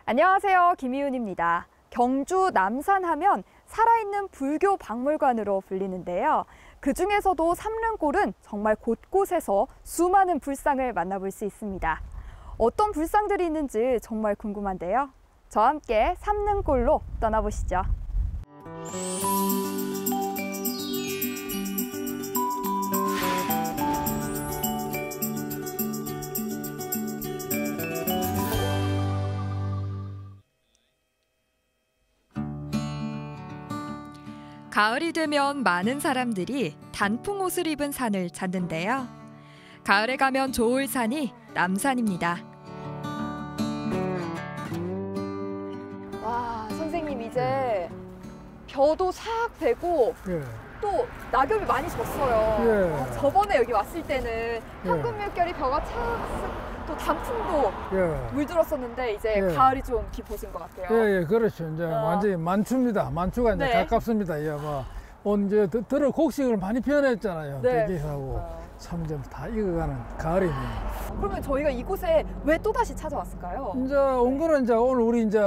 안녕하세요. 김희윤입니다. 경주 남산하면 살아있는 불교 박물관으로 불리는데요. 그중에서도 삼릉골은 정말 곳곳에서 수많은 불상을 만나볼 수 있습니다. 어떤 불상들이 있는지 정말 궁금한데요. 저와 함께 삼릉골로 떠나보시죠. 가을이 되면 많은 사람들이 단풍 옷을 입은 산을 찾는데요. 가을에 가면 좋을 산이 남산입니다. 와, 선생님 이제 벼도 싹 되고 또 낙엽이 많이 졌어요. 저번에 여기 왔을 때는 황금물결이 벼가 착 또 단풍도 물들었었는데 이제 가을이 좀 깊어진 것 같아요. 그렇죠. 이제 완전히 만추입니다. 만추가 이제 가깝습니다. 이제 들어 곡식을 많이 피워냈잖아요. 대기하고 참 좀 다 익어가는 가을이네요. 그러면 저희가 이곳에 왜 또 다시 찾아왔을까요? 이제 온 거는 이제 오늘 우리 이제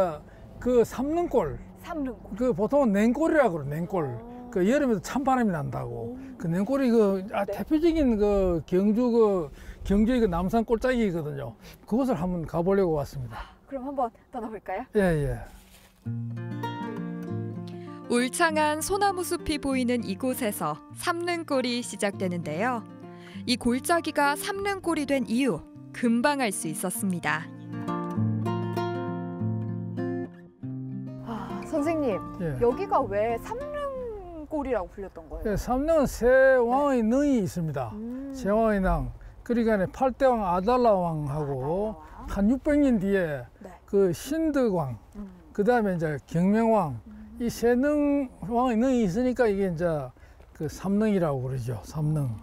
그 삼릉골. 그 보통은 냉골이라고 그래요. 냉골. 그 여름에도 찬바람이 난다고. 그 냉골이 대표적인 그 경주의 그 남산 꼴짝이거든요. 그곳을 한번 가보려고 왔습니다. 그럼 한번 떠나볼까요? 울창한 소나무 숲이 보이는 이곳에서 삼릉골이 시작되는데요. 이 골짜기가 삼릉골이 된 이유 금방 알 수 있었습니다. 선생님, 여기가 왜 삼릉골이라고 불렸던 거예요? 삼릉은 세 왕의 능이 있습니다. 세 왕의 능. 그러니까 8대왕 아달라왕하고 한 600년 뒤에 그 신덕왕, 그 다음에 이제 경명왕, 이 세 왕의 능이 있으니까 이게 이제 그 삼릉이라고 그러죠. 삼릉.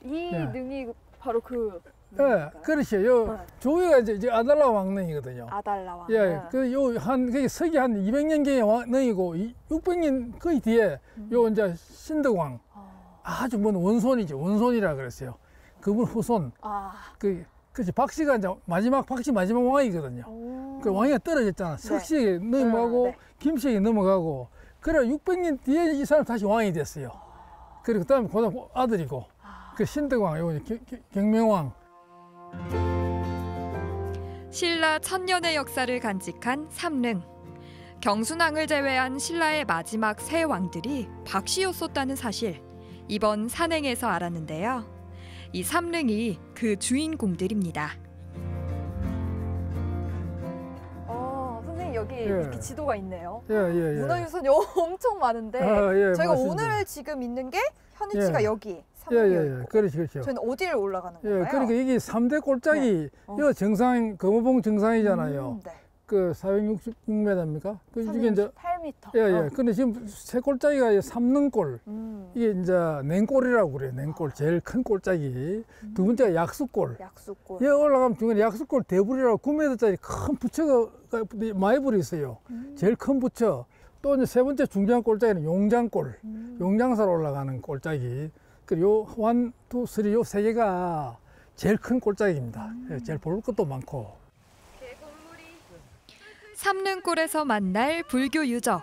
이 능이 바로 그. 그렇죠. 조위가 이제 아달라 왕릉이거든요. 아달라 왕. 그게 서기 한 200년경의 왕릉이고 600년 거의 뒤에 요 이제 신덕왕, 아주 먼 원손이죠. 원손이라 그랬어요. 그분 후손. 그렇지. 박씨가 이제 박씨 마지막 왕이거든요. 그 왕이가 떨어졌잖아. 석씨에게 넘어가고 김씨에게 넘어가고. 그래 600년 뒤에 이 사람 다시 왕이 됐어요. 그리고 그다음에 고등 아들이고. 그 신덕왕, 요 경명왕. 신라 천년의 역사를 간직한 삼릉. 경순왕을 제외한 신라의 마지막 세 왕들이 박씨였었다는 사실 이번 산행에서 알았는데요. 이 삼릉이 그 주인공들입니다. 선생님 여기 이렇게 지도가 있네요. 문화유산이 엄청 많은데 저희가 맞습니다. 오늘 지금 있는 게 현위치가 여기. 그렇죠. 저희는 어디를 올라가는 건가요? 그러니까 이게 3대 골짜기, 이 정상, 금호봉 정상이잖아요. 그 466m입니까? 그 중에 이제 8m. 근데 지금 세 골짜기가 삼릉골. 이게 이제 냉골이라고 그래요. 냉골 제일 큰 골짜기. 두 번째가 약수골. 여기 올라가면 중간에 약수골 대불이라고 9m짜리 큰 부처가 많이 불이 있어요. 제일 큰 부처. 또 이제 세 번째 중요한 골짜기는 용장골. 용장사로 올라가는 골짜기. 그리고 요 1, 2, 3, 요 세 개가 제일 큰 골짜기입니다. 제일 볼 것도 많고. 삼릉골에서 만날 불교 유적.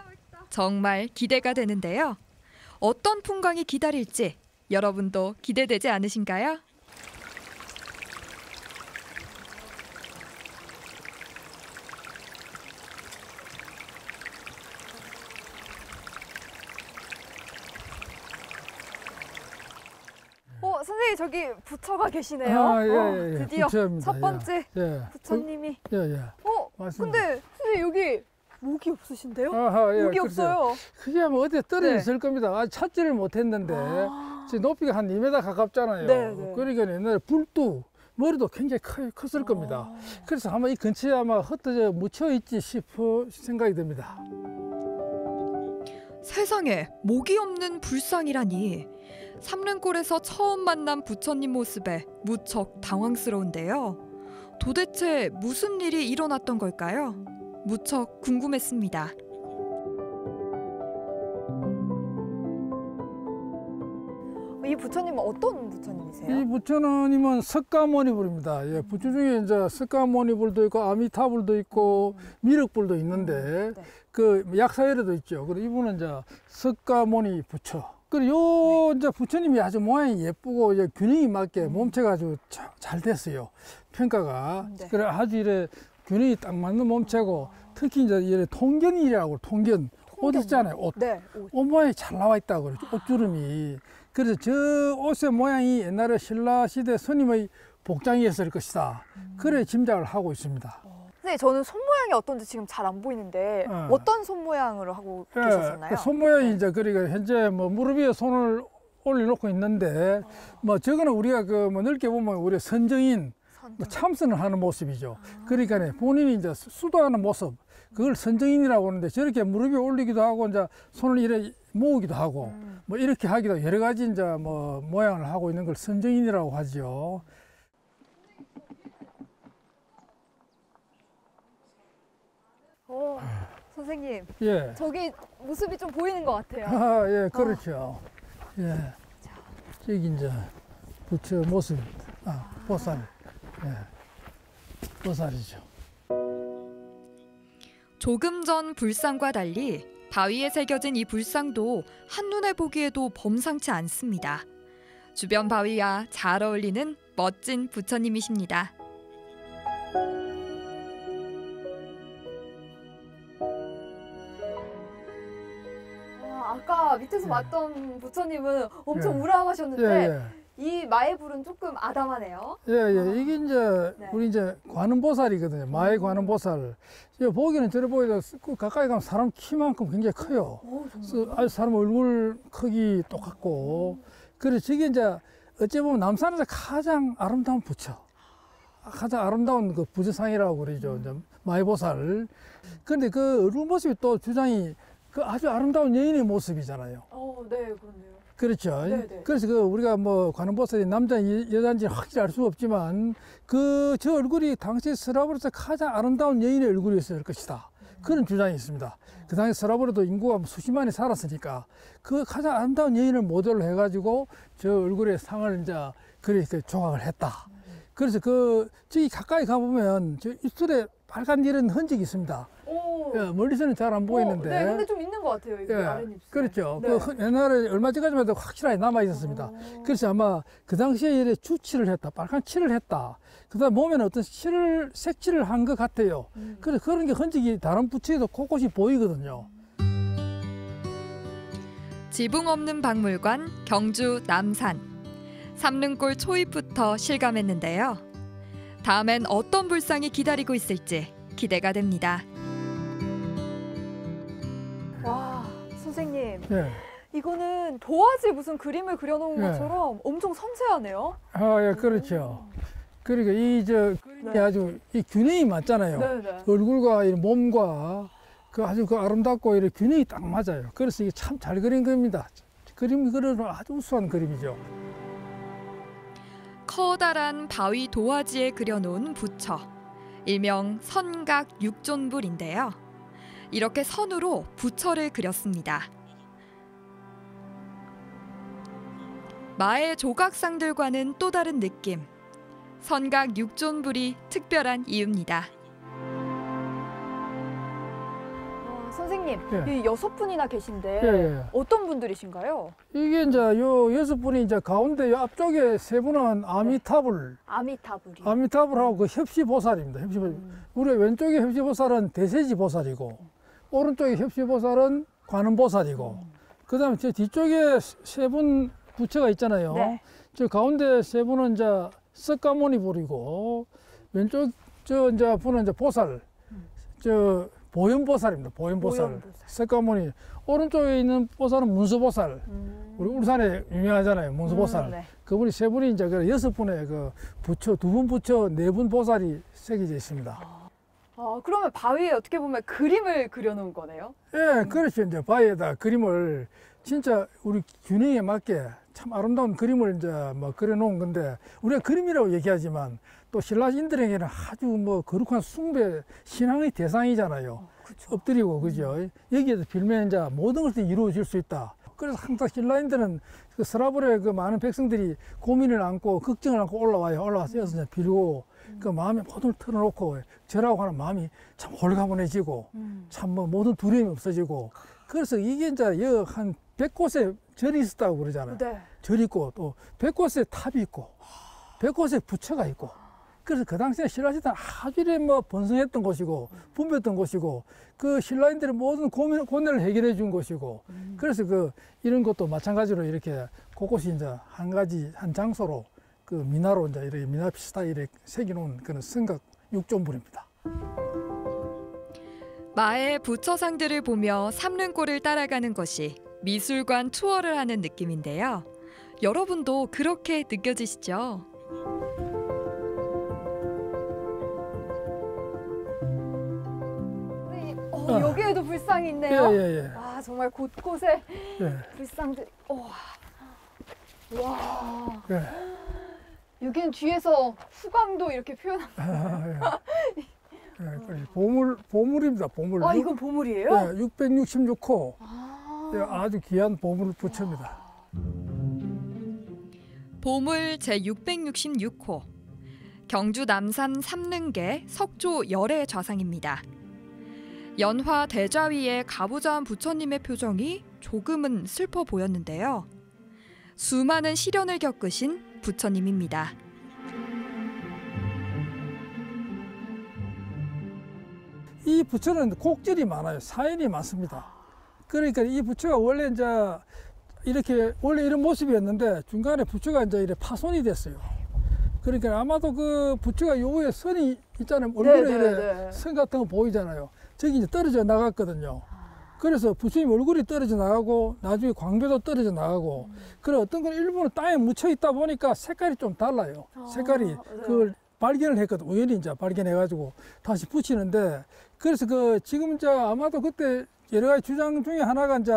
정말 기대가 되는데요. 어떤 풍광이 기다릴지 여러분도 기대되지 않으신가요? 선생님 저기 부처가 계시네요. 드디어 부처입니다. 첫 번째 부처님이. 맞습니다. 근데 선생님 여기 목이 없으신데요? 목이 없어요. 그게 아마 어디에 떨어져 있을 겁니다. 찾지를 못했는데 지금 높이가 한 2m 가깝잖아요. 그러니까 옛날에 불도 머리도 굉장히 컸을 겁니다. 그래서 아마 이 근처에 아마 흩어져 묻혀 있지 싶어 생각이 듭니다. 세상에 목이 없는 불상이라니. 삼릉골에서 처음 만난 부처님 모습에 무척 당황스러운데요. 도대체 무슨 일이 일어났던 걸까요? 무척 궁금했습니다. 이 부처님은 어떤 부처님이세요? 이 부처님은 석가모니불입니다. 예, 부처 중에 이제 석가모니불도 있고 아미타불도 있고 미륵불도 있는데 네. 그 약사열에도 있죠. 그리고 이분은 이제 석가모니 부처. 그리고 요 이제 부처님이 아주 모양이 예쁘고 이제 균형이 맞게 몸체가 아주 잘 됐어요. 평가가. 네. 그래 아주 이래 균형이 딱 맞는 몸체고 특히 이제 이래 통견이라고 통견. 옷 있잖아요. 옷. 네. 옷 모양이 잘 나와 있다고 그러죠. 옷주름이. 그래서 저 옷의 모양이 옛날에 신라 시대 스님의 복장이었을 것이다. 그래 짐작을 하고 있습니다. 선생님, 저는 손 모양이 어떤지 지금 잘 안 보이는데 어떤 손 모양으로 하고 계셨었나요? 그 손 모양이 이제 그러니까 현재 뭐 무릎 위에 손을 올려놓고 있는데 뭐 저거는 우리가 그 뭐 넓게 보면 우리 선정인 뭐 참선을 하는 모습이죠. 그러니까 본인이 이제 수도하는 모습. 그걸 선정인이라고 하는데 저렇게 무릎에 올리기도 하고 이제 손을 이렇게 모으기도 하고 뭐 이렇게 하기도 하고 여러 가지 이제 뭐 모양을 하고 있는 걸 선정인이라고 하죠. 선생님, 예. 저기 모습이 좀 보이는 것 같아요. 아, 예, 그렇죠. 예. 저기 이제 부처 모습입니다. 아, 보살. 예. 보살이죠. 조금 전 불상과 달리 바위에 새겨진 이 불상도 한눈에 보기에도 범상치 않습니다. 주변 바위와 잘 어울리는 멋진 부처님이십니다. 아까 밑에서 봤던 부처님은 엄청 우람하셨는데 이 마애불은 조금 아담하네요. 이게 이제 우리 이제 관음보살이거든요. 마의 관음보살. 보기는 저래 보이도 가까이 가면 사람 키만큼 굉장히 커요. 아주 사람 얼굴 크기 똑같고. 그래서 저게 이제 어찌 보면 남산에서 가장 아름다운 부처. 가장 아름다운 그 부처상이라고 그러죠. 이제 마의보살. 그런데 그 얼굴 모습이 또 주장이 그 아주 아름다운 여인의 모습이잖아요. 네, 그렇네요. 그렇죠. 네네. 그래서 그 우리가 뭐 관음보살이 남자인지 여자인지 확실히 알 수 없지만 그 저 얼굴이 당시 서라브로서 가장 아름다운 여인의 얼굴이었을 것이다. 그런 주장이 있습니다. 그 당시 서라브로도 인구가 수십만이 살았으니까 그 가장 아름다운 여인을 모델로 해가지고 저 얼굴에 상을 이제 그렇게 조각을 했다. 그래서 그 저기 가까이 가보면 저 입술에 빨간 이런 흔적이 있습니다. 멀리서는 잘 안 보이는데. 네, 근데 좀 있는 것 같아요. 이게 아랫입술. 그렇죠. 네. 그 옛날에 얼마 전까지만 해도 확실하게 남아 있었습니다. 그래서 아마 그 당시에 이래 주칠을 했다, 빨간 칠을 했다. 그다음 몸에는 어떤 색칠을 한 것 같아요. 그래서 그런 게 흔적이 다른 부처에도 곳곳이 보이거든요. 지붕 없는 박물관 경주 남산. 삼릉골 초입부터 실감했는데요. 다음엔 어떤 불상이 기다리고 있을지 기대가 됩니다. 와, 선생님. 예. 이거는 도화지 무슨 그림을 그려놓은 것처럼 엄청 섬세하네요. 예, 그렇죠. 그러니까 그림이 아주 이 균형이 맞잖아요. 네네. 얼굴과 이 몸과 그 아주 그 아름답고 이렇게 균형이 딱 맞아요. 그래서 이게 참 잘 그린 겁니다. 그림 그려는 아주 우수한 그림이죠. 커다란 바위 도화지에 그려놓은 부처, 일명 선각 육존불인데요. 이렇게 선으로 부처를 그렸습니다. 마의 조각상들과는 또 다른 느낌. 선각 육존불이 특별한 이유입니다. 선생님, 이 6분이나 계신데 어떤 분들이신가요? 이게 이제 요 6분이 이제 가운데 요 앞쪽에 3분은 아미타불. 아미타불이. 아미타불하고 그 협시보살입니다. 협시보살. 우리 왼쪽에 협시보살은 대세지보살이고 오른쪽에 협시보살은 관음보살이고 그다음에 저 뒤쪽에 3분 부처가 있잖아요. 저 가운데 3분은 이제 석가모니불이고 왼쪽 저 이제 분은 이제 보살. 저 보현보살입니다. 보현보살. 석가모니. 오른쪽에 있는 보살은 문수보살. 우리 울산에 유명하잖아요. 문수보살. 그분이 3분이 이제 그 6분의 그 부처, 2분 부처, 4분 보살이 새겨져 있습니다. 그러면 바위에 어떻게 보면 그림을 그려놓은 거네요? 예, 그렇죠. 이제 바위에다 그림을 진짜 우리 균형에 맞게 참 아름다운 그림을 이제 뭐 그려놓은 건데 우리가 그림이라고 얘기하지만 또 신라인들에게는 아주 뭐 거룩한 숭배 신앙의 대상이잖아요. 엎드리고 그죠. 여기에서 빌면 이제 모든 것이 이루어질 수 있다. 그래서 항상 신라인들은 그 서라벌에 그 많은 백성들이 고민을 안고 걱정을 안고 올라와서 여기서 빌고 그 마음에 모든 털어놓고 절하고 하는 마음이 참 홀가분해지고 참 뭐 모든 두려움이 없어지고 그래서 이게 이제 한 100곳에 절이 있었다고 그러잖아요. 네. 절이 있고 또 100곳에 탑이 있고 100곳에 부처가 있고 그래서 그 당시에 신라시대는 아주 이래 뭐 번성했던 곳이고 붐볐던 곳이고 그 신라인들의 모든 고뇌를 해결해 준 곳이고 그래서 이런 것도 마찬가지로 이렇게 곳곳이 이제 한 장소로 그 미나로 이제 이렇게 미나 스타일에 새겨놓은 그런 성각 육존불입니다. 마의 부처상들을 보며 삼릉골을 따라가는 것이 미술관 투어를 하는 느낌인데요. 여러분도 그렇게 느껴지시죠? 여기에도 불상이 있네요. 예. 아, 정말 곳곳에 예. 불상들이. 와. 예. 여기는 뒤에서 후광도 이렇게 표현합니다. 예, 보물입니다. 보물. 아, 이건 보물이에요? 예, 666호. 예, 아주 귀한 보물 부처입니다. 보물 제666호. 경주 남산 삼릉계 석조 열의 좌상입니다. 연화 대좌 위에 가부좌한 부처님의 표정이 조금은 슬퍼 보였는데요. 수많은 시련을 겪으신 부처님입니다. 이 부처는 곡절이 많아요. 사연이 많습니다. 그러니까 이 부처가 원래 이제 이렇게 원래 이런 모습이었는데 중간에 부처가 이제 이렇게 파손이 됐어요. 그러니까 아마도 그 부처가 요 위에 선이 있잖아요. 얼굴에 이렇게 선 같은 거 보이잖아요. 저기 이제 떨어져 나갔거든요. 그래서 부처님 얼굴이 떨어져 나가고 나중에 광배도 떨어져 나가고 그래 어떤 건 일부는 땅에 묻혀 있다 보니까 색깔이 좀 달라요. 색깔이 그걸 발견을 했거든. 우연히 이제 발견해가지고 다시 붙이는데 그래서 지금 이제 아마도 그때 여러 가지 주장 중에 하나가 이제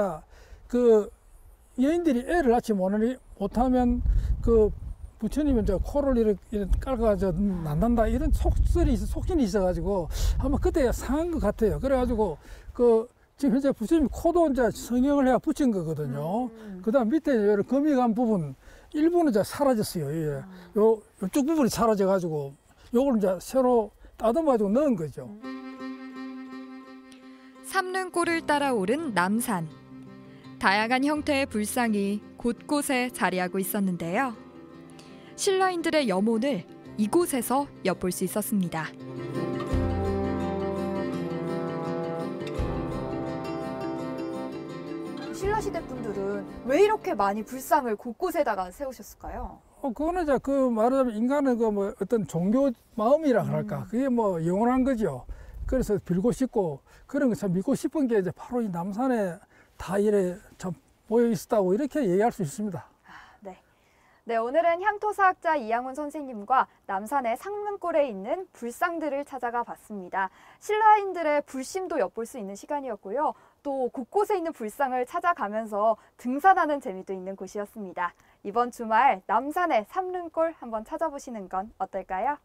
그 여인들이 애를 낳지 못하면 그 부처님은 이제 코를 이렇게 깔아가지고 난단다 이런 속신이 있어가지고 아마 그때 상한 것 같아요. 그래가지고 지금 현재 부처님 코도 이제 성형을 해 붙인 거거든요. 그다음 밑에 여러 거미 간 부분 일부는 이제 사라졌어요. 예. 요쪽 부분이 사라져가지고 요걸 이제 새로 따듬어가지고 넣은 거죠. 삼릉골을 따라 오른 남산. 다양한 형태의 불상이 곳곳에 자리하고 있었는데요. 신라인들의 염원을 이곳에서 엿볼 수 있었습니다. 신라시대 분들은 왜 이렇게 많이 불상을 곳곳에다가 세우셨을까요? 그거는 이제 말하자면 인간의 뭐 어떤 종교 마음이라 할까. 그게 뭐 영원한 거죠. 그래서 빌고 싶고 그런 거 참 믿고 싶은 게 이제 바로 이 남산에 다 이래 참 모여 있었다고 이렇게 얘기할 수 있습니다. 네, 오늘은 향토사학자 이양훈 선생님과 남산의 삼릉골에 있는 불상들을 찾아가 봤습니다. 신라인들의 불심도 엿볼 수 있는 시간이었고요. 또 곳곳에 있는 불상을 찾아가면서 등산하는 재미도 있는 곳이었습니다. 이번 주말 남산의 삼릉골 한번 찾아보시는 건 어떨까요?